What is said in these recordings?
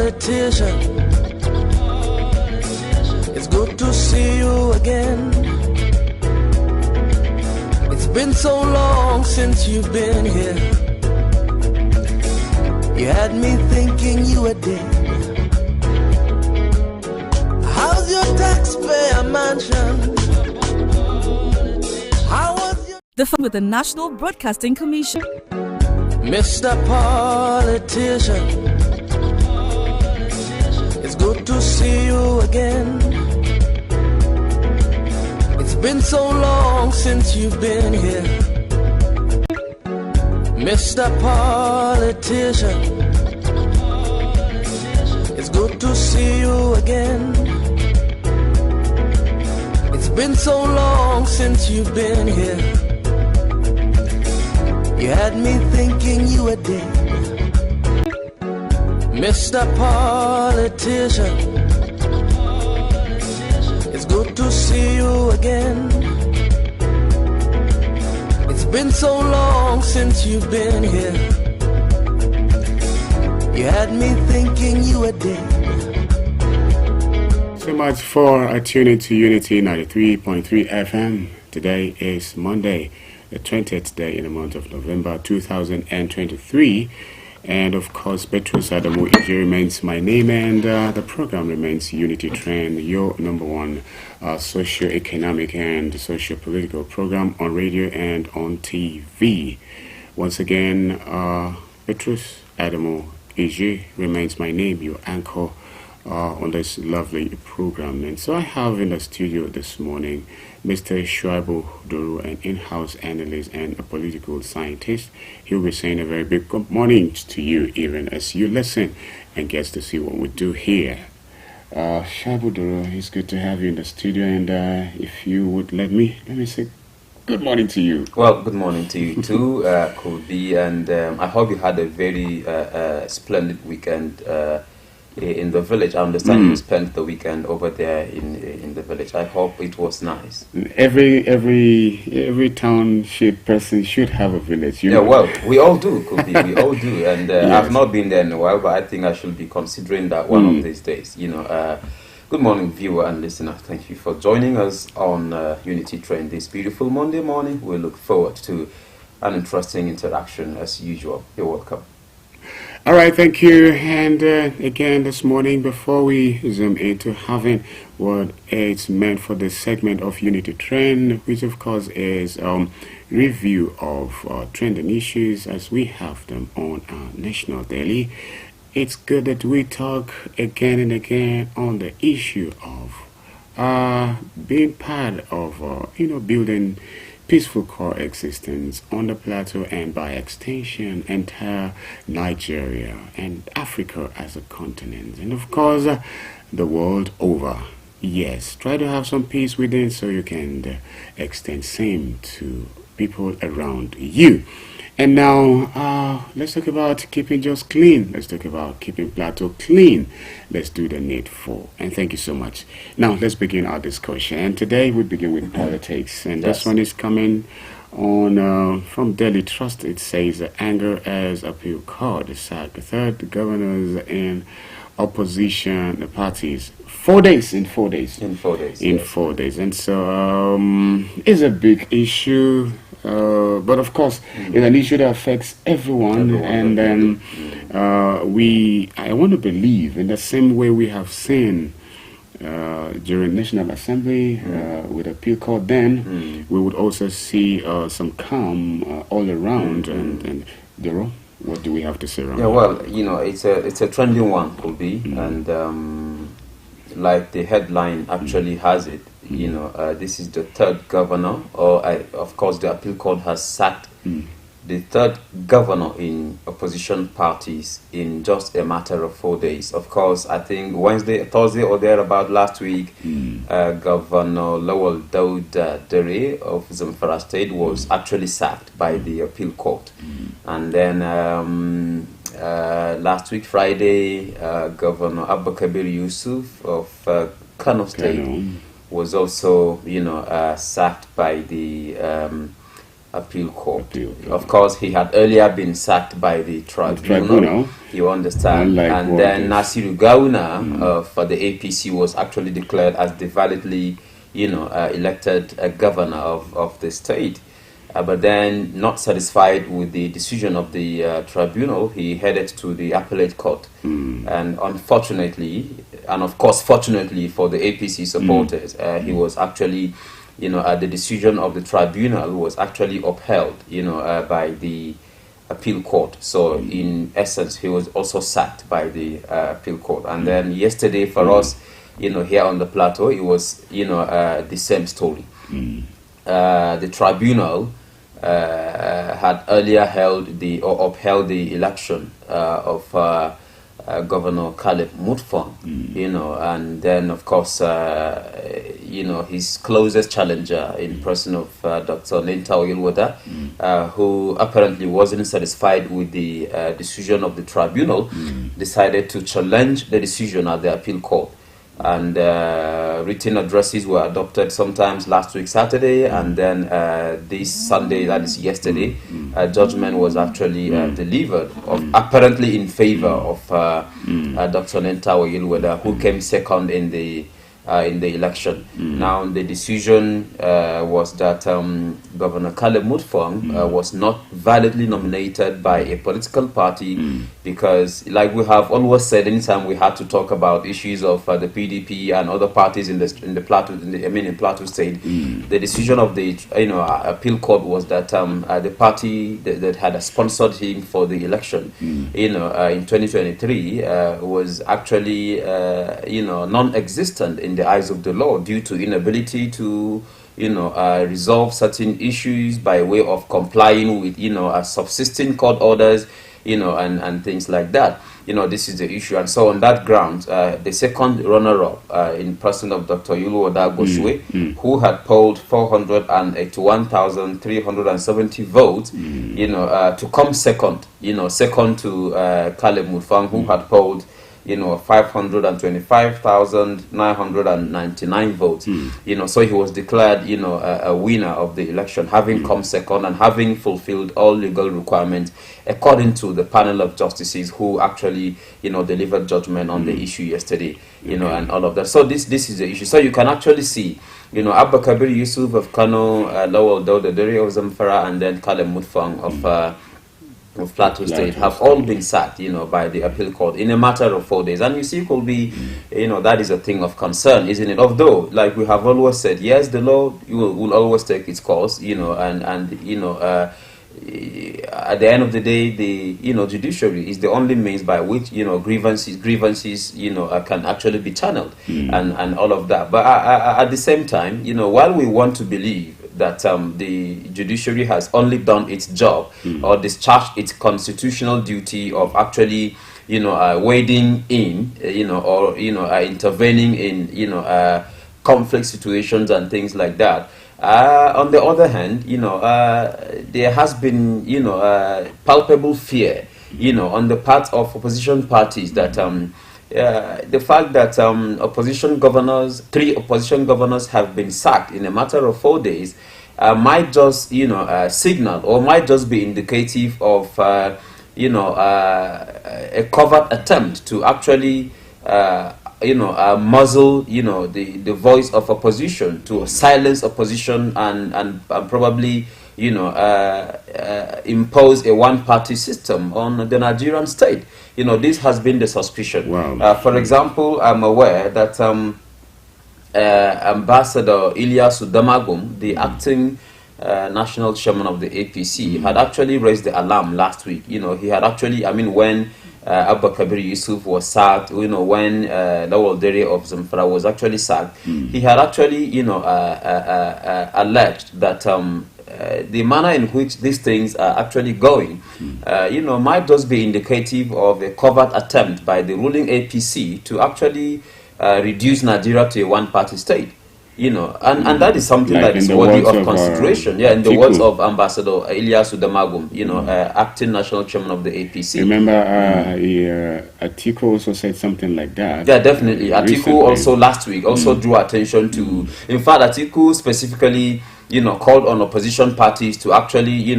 politician. It's good to see you again. It's been so long since you've been here. You had me thinking you were dead. How's your taxpayer mansion? How was your... The fun with the National Broadcasting Commission. Mr. Politician, it's good to see you again. It's been so long since you've been here. Mr. Politician, it's good to see you again. It's been so long since you've been here. You had me thinking you were dead. Mr. Politician, it's good to see you again. It's been so long since you've been here. You had me thinking you were dead. So much for tuning to Unity 93.3 FM. Today is Monday, the 20th day in the month of November 2023, and of course Petrus Adamu Ije remains my name, and the program remains Unity Trend, your number one socio-economic and socio-political program on radio and on TV. Once again, Petrus Adamu Ije remains my name, your anchor on this lovely program. And so I have in the studio this morning Mr. Shuaibu Duru, an in-house analyst and a political scientist. He'll be saying a very big good morning to you even as you listen and gets to see what we do here. Shuaibu Duru, it's good to have you in the studio, and if you would let me say good morning to you. Well, good morning to you too, Kobe, and I hope you had a very splendid weekend in the village. I understand you spent the weekend over there in the village. I hope it was nice. Every township person should have a village. You know? Well, we all do, Kobe. We all do, and yes. I've not been there in a while, but I think I should be considering that one of these days. Good morning, viewer and listener. Thank you for joining us on Unity Trend this beautiful Monday morning. We look forward to an interesting interaction as usual. You're welcome. All right, thank you. And again, this morning, before we zoom into having what it's meant for this segment of Unity Trend, which of course is review of trending issues as we have them on our national daily, it's good that we talk again and again on the issue of being part of, building peaceful coexistence on the plateau and by extension entire Nigeria and Africa as a continent, and of course the world over. Yes, try to have some peace within so you can extend same to people around you. And now let's talk about keeping just clean. Let's talk about keeping plateau clean. Let's do the needful. And thank you so much. Now let's begin our discussion. And today we begin with politics. And this one is coming on from Daily Trust. It says anger as appeal court. The third governors in opposition parties. 4 days. In 4 days. And so it's a big issue. But of course, it's an issue that affects everyone. And then I want to believe in the same way we have seen during National Assembly with appeal court then, we would also see some calm all around. And Dero, what do we have to say around that? Well, it's a trending one, Kobe, and like the headline actually has it, this is the third governor, of course the appeal court has sacked the third governor in opposition parties in just a matter of 4 days. Of course, I think Thursday or thereabout last week, Governor Lawal Daud Dere of Zamfara State was actually sacked by the appeal court. And then last week, Friday, Governor Abba Kabir Yusuf of Kano State was also, sacked by the appeal court. Of course, he had earlier been sacked by the tribunal. You understand? And then Nasiru Gawuna for the APC was actually declared as the validly, elected governor of the state. But then, not satisfied with the decision of the tribunal, he headed to the appellate court. And unfortunately, and of course fortunately for the APC supporters, he was actually, the decision of the tribunal was actually upheld, by the appeal court. So in essence, he was also sacked by the appeal court. And then yesterday for us, here on the plateau, it was, the same story. The tribunal had earlier upheld the election of Governor Caleb Mutfwang, and then of course, his closest challenger in person of Dr. Lintao Yilwada, who apparently wasn't satisfied with the decision of the tribunal, decided to challenge the decision at the appeal court. And written addresses were adopted sometimes last week Saturday, and then this Sunday, that is yesterday, judgment was actually delivered, apparently in favor of Dr. Nentawe Yilweda, who came second in the election. Now the decision was that Governor Caleb Mutfwang was not validly nominated by a political party, because, like we have always said, anytime we had to talk about issues of the PDP and other parties in Plateau, in Plateau State, the decision of the appeal court was that the party that had sponsored him for the election, in 2023, was actually non-existent in the eyes of the law due to inability to resolve certain issues by way of complying with subsisting court orders, and things like that. This is the issue. And so on that ground, the second runner-up in person of Dr. Yuluoda Goshwe, who had polled 481,370 votes, to come second, second to Caleb Mutfwang, who had polled 525,999 votes. So he was declared, a winner of the election, having come second and having fulfilled all legal requirements according to the panel of justices who actually, delivered judgment on the issue yesterday, and all of that. So this is the issue. So you can actually see, Abba Kabir Yusuf of Kano, Lawal Dawda Dere of Zamfara, and then Caleb Mutfwang of Plateau State have all been sacked, by the appeal court in a matter of 4 days. And you see, it will be, that is a thing of concern, isn't it? Although, like we have always said, yes, the law will always take its course, at the end of the day, the judiciary is the only means by which grievances can actually be channeled, and all of that. But at the same time, while we want to believe that the judiciary has only done its job or discharged its constitutional duty of actually wading in, or intervening in conflict situations and things like that. On the other hand, there has been palpable fear, on the part of opposition parties that the fact that three opposition governors have been sacked in a matter of 4 days might just signal, or might just be indicative of a covert attempt to actually muzzle the voice of opposition, to silence opposition, and probably impose a one-party system on the Nigerian state. This has been the suspicion. Wow. For example, I'm aware that Ambassador Ilyasu Damagum, the acting national chairman of the APC, had actually raised the alarm last week. He had actually, when Abba Kabir Yusuf was sacked, when Lawal Dere of Zamfara was actually sacked, he had actually, alleged that the manner in which these things are actually going, might just be indicative of a covert attempt by the ruling APC to actually reduce Nigeria to a one-party state. And that is something that is worthy of consideration. In the words of Ambassador Ilyasu Damagum, acting national chairman of the APC. Remember, Atiku also said something like that. Yeah, definitely. Atiku also last week also drew attention to. In fact, Atiku specifically, called on opposition parties to actually,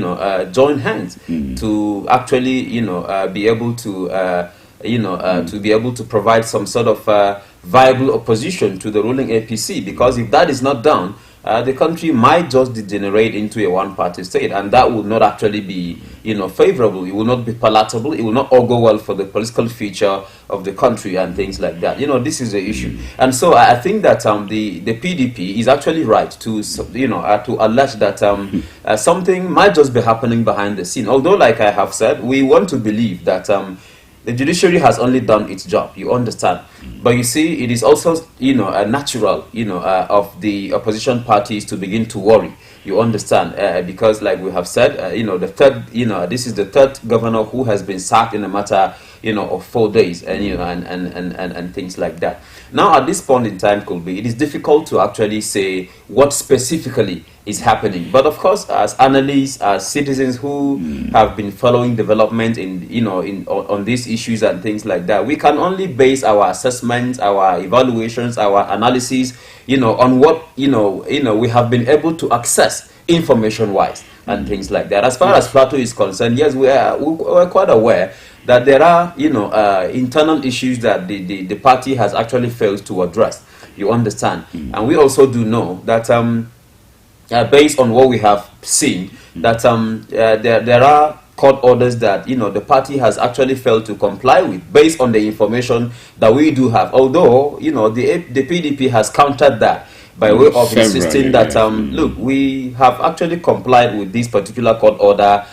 join hands to actually, be able to, to be able to provide some sort of viable opposition to the ruling APC. Because if that is not done, the country might just degenerate into a one-party state, and that would not actually be, favorable. It will not be palatable. It will not all go well for the political future of the country and things like that. This is the issue, and so I think that the PDP is actually right to to allege that something might just be happening behind the scene. Although, like I have said, we want to believe that the judiciary has only done its job, you understand. But you see, it is also, natural, of the opposition parties to begin to worry, you understand, because like we have said, the third, this is the third governor who has been sacked in a matter, of 4 days, and and things like that. Now, at this point in time, it is difficult to actually say what specifically is happening. But of course, as analysts, as citizens who have been following development on these issues and things like that, we can only base our assessments, our evaluations, our analysis, on what we have been able to access information-wise and things like that. As far as Plateau is concerned, yes, we're quite aware that there are internal issues that the party has actually failed to address. You understand, and we also do know that based on what we have seen, that there are court orders that the party has actually failed to comply with, based on the information that we do have. Although the PDP has countered that by way of insisting that look, we have actually complied with this particular court order,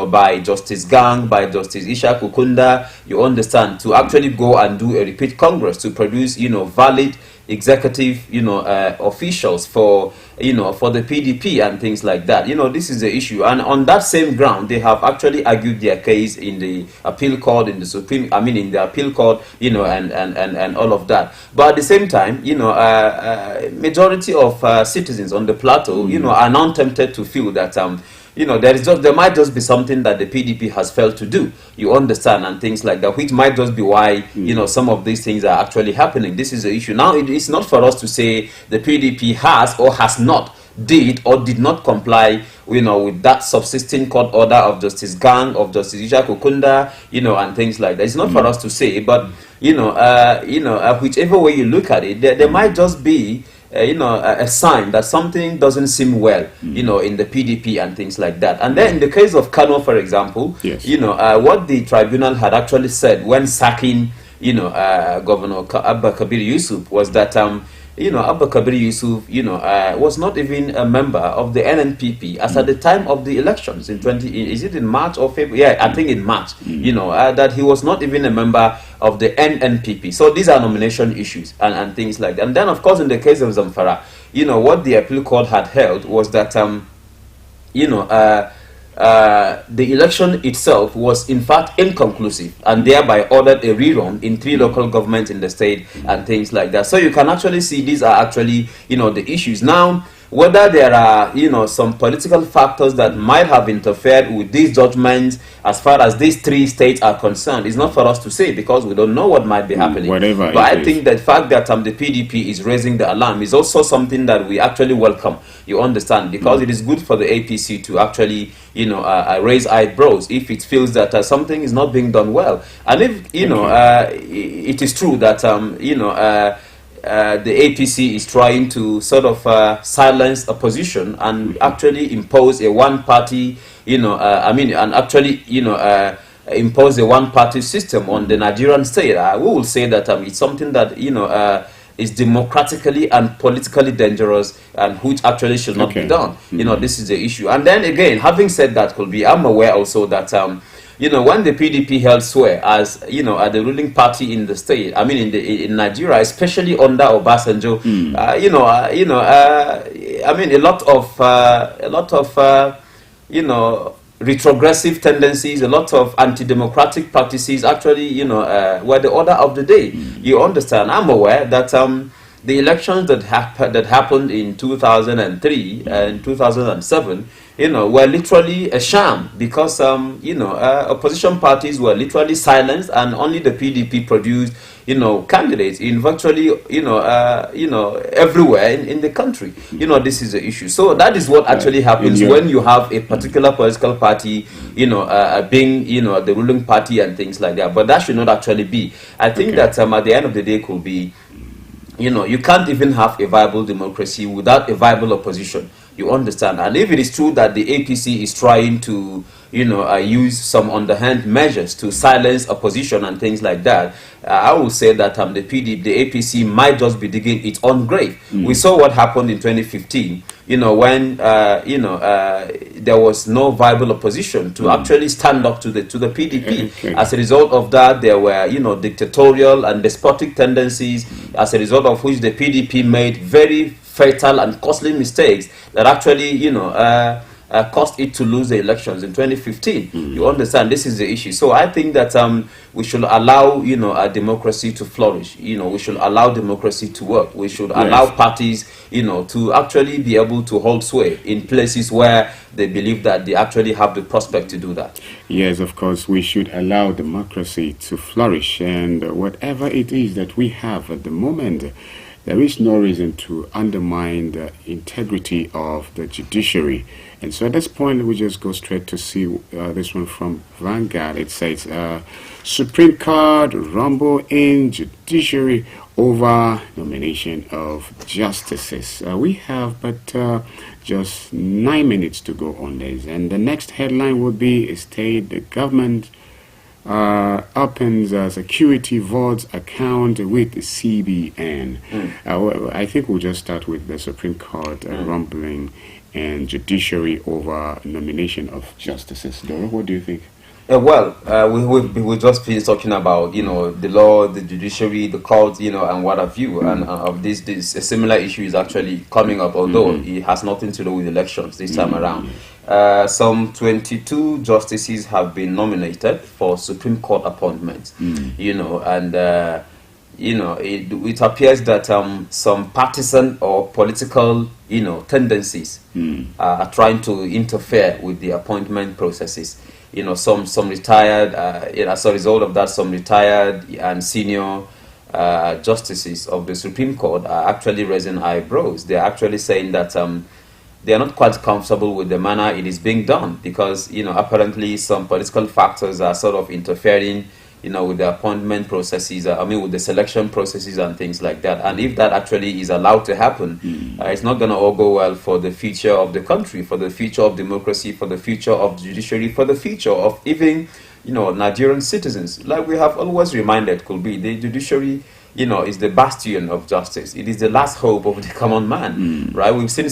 by Justice Gang, by Justice Isha Kukunda, you understand, to actually go and do a repeat Congress to produce valid executive officials for the PDP and things like that. This is the issue, and on that same ground they have actually argued their case in the appeal court, in the appeal court, and all of that. But at the same time, majority of citizens on the plateau are now tempted to feel that there might just be something that the PDP has failed to do, you understand, and things like that, which might just be why some of these things are actually happening. This is the issue. Now, it is not for us to say the PDP has or has not did or did not comply with that subsisting court order of Justice Gang, of Justice Isha Kukunda, and things like that. It's not for us to say, but whichever way you look at it, there might just be a sign that something doesn't seem well, in the PDP and things like that. And then in the case of Kano, for example, yes, what the tribunal had actually said when sacking, Governor Abba Kabir Yusuf was that, Abba Kabir Yusuf, was not even a member of the NNPP as at the time of the elections is it in March or February? Yeah, I think in March, that he was not even a member of the NNPP. So these are nomination issues and things like that. And then, of course, in the case of Zamfara, what the appeal court had held was that, the election itself was in fact inconclusive, and thereby ordered a rerun in 3 local governments in the state and things like that. So you can actually see these are actually the issues. Now, whether there are some political factors that might have interfered with these judgments as far as these 3 states are concerned is not for us to say, because we don't know what might be happening. But I think the fact that the PDP is raising the alarm is also something that we actually welcome, you understand, because it is good for the APC to actually raise eyebrows if it feels that something is not being done well. And if it is true that the APC is trying to sort of silence opposition and actually impose a one-party, impose a one-party system on the Nigerian state. We will say that it's something that is democratically and politically dangerous, and which actually should not be done. This is the issue. And then again, having said that, I'm aware also that when the PDP held sway as the ruling party in the state, in Nigeria, especially under Obasanjo, a lot of retrogressive tendencies, a lot of anti-democratic practices actually, were the order of the day. You understand? I'm aware that the elections that happened in 2003 and 2007, were literally a sham, because opposition parties were literally silenced, and only the PDP produced candidates in virtually, everywhere in the country. This is the issue. So that is what actually happens when you have a particular political party, being, the ruling party and things like that. But that should not actually be. I think that at the end of the day could be, you can't even have a viable democracy without a viable opposition. You understand? And if it is true that the APC is trying to, use some underhand measures to silence opposition and things like that, I will say that the APC might just be digging its own grave. We saw what happened in 2015, when there was no viable opposition to actually stand up to the PDP. As a result of that, there were dictatorial and despotic tendencies, as a result of which the PDP made very fatal and costly mistakes that actually caused it to lose the elections in 2015. You understand? This is the issue. So I think that we should allow our democracy to flourish. We should allow democracy to work. We should allow parties to actually be able to hold sway in places where they believe that they actually have the prospect to do that. Yes, of course, we should allow democracy to flourish, and whatever it is that we have at the moment, there is no reason to undermine the integrity of the judiciary. And so at this point, we just go straight to see this one from Vanguard. It says, Supreme Court rumble in judiciary over nomination of justices. We have but just 9 minutes to go on this. And the next headline would be, state the government opens a security vaults account with the CBN. I think we'll just start with the Supreme Court rumbling and judiciary over nomination of justices. Doro, what do you think? We just finished talking about the law, the judiciary, the court, and what have you, and of this a similar issue is actually coming up, although it has nothing to do with elections this time around. Some 22 justices have been nominated for Supreme Court appointments, and it appears that some partisan or political tendencies are trying to interfere with the appointment processes. Some retired, as a result of that, some retired and senior justices of the Supreme Court are actually raising eyebrows. They're actually saying that they are not quite comfortable with the manner it is being done, because apparently some political factors are sort of interfering with the appointment processes, with the selection processes and things like that. And if that actually is allowed to happen, it's not going to all go well for the future of the country, for the future of democracy, for the future of the judiciary, for the future of even, Nigerian citizens. Like we have always reminded, could be the judiciary, is the bastion of justice. It is the last hope of the common man, right? We've seen